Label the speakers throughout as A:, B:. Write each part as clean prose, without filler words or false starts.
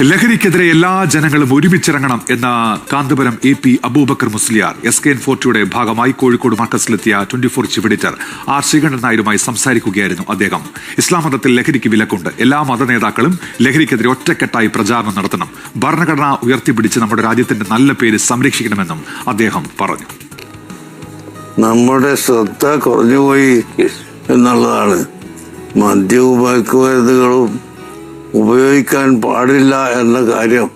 A: ലഹരിക്കെതിരെ എല്ലാ ജനങ്ങളും ഒരുമിച്ചിറങ്ങണം എന്ന കാന്തപുരം AP അബൂബക്കർ മുസ്ലിയാർ SKN40യുടെ ഭാഗമായി കോഴിക്കോട് മർക്കസിലെത്തിയ 24 ചീഫ് എഡിറ്റർ R ശ്രീകണ്ഠൻ നായരുമായി സംസാരിക്കുകയായിരുന്നു അദ്ദേഹം. ഇസ്ലാം മതത്തിൽ ലഹരിക്ക് വിലക്കുണ്ട്. എല്ലാ മതനേതാക്കളും ലഹരിക്കെതിരെ ഒറ്റക്കെട്ടായി പ്രചാരണം നടത്തണം. ഭരണഘടന ഉയർത്തിപ്പിടിച്ച് നമ്മുടെ രാജ്യത്തിന്റെ നല്ല പേര് സംരക്ഷിക്കണമെന്നും അദ്ദേഹം പറഞ്ഞു.
B: നമ്മുടെ ശ്രദ്ധ കുറഞ്ഞുപോയി എന്നുള്ളതാണ്. മദ്യവും മയക്കുമരുന്നുകളും ഉപയോഗിക്കാൻ പാടില്ല എന്ന കാര്യം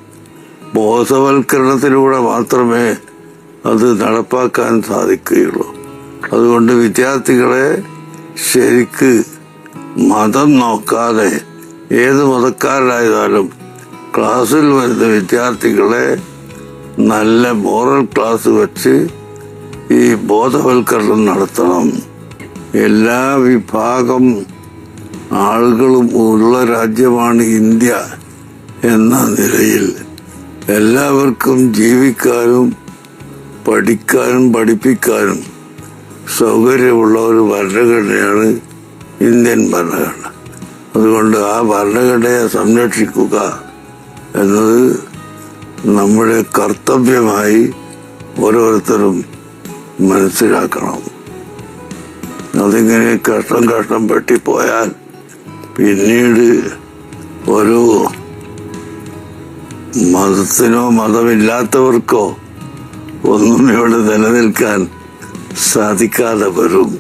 B: ബോധവൽക്കരണത്തിലൂടെ മാത്രമേ അത് നടപ്പാക്കാൻ സാധിക്കുകയുള്ളൂ. അതുകൊണ്ട് വിദ്യാർത്ഥികളെ ശരിക്ക് മതം നോക്കാതെ ഏത് മതക്കാരായാലും ക്ലാസ്സിൽ വരുന്ന വിദ്യാർത്ഥികളെ നല്ല മോറൽ ക്ലാസ് വെച്ച് ഈ ബോധവൽക്കരണം നടത്തണം. എല്ലാ വിഭാഗം ആളുകളും ഉള്ള രാജ്യമാണ് ഇന്ത്യ എന്ന നിലയിൽ എല്ലാവർക്കും ജീവിക്കാനും പഠിക്കാനും പഠിപ്പിക്കാനും സൗകര്യമുള്ള ഒരു ഭരണഘടനയാണ് ഇന്ത്യൻ ഭരണഘടന. അതുകൊണ്ട് ആ ഭരണഘടനയെ സംരക്ഷിക്കുക എന്നത് നമ്മുടെ കർത്തവ്യമായി ഓരോരുത്തരും മനസ്സിലാക്കണം. അതിങ്ങനെ കഷ്ടം പെട്ടിപ്പോയാൽ പിന്നീട് ഒരു മതത്തിനോ മതമില്ലാത്തവർക്കോ ഒന്നും ഇവിടെ നിലനിൽക്കാൻ സാധിക്കാതെ വരും.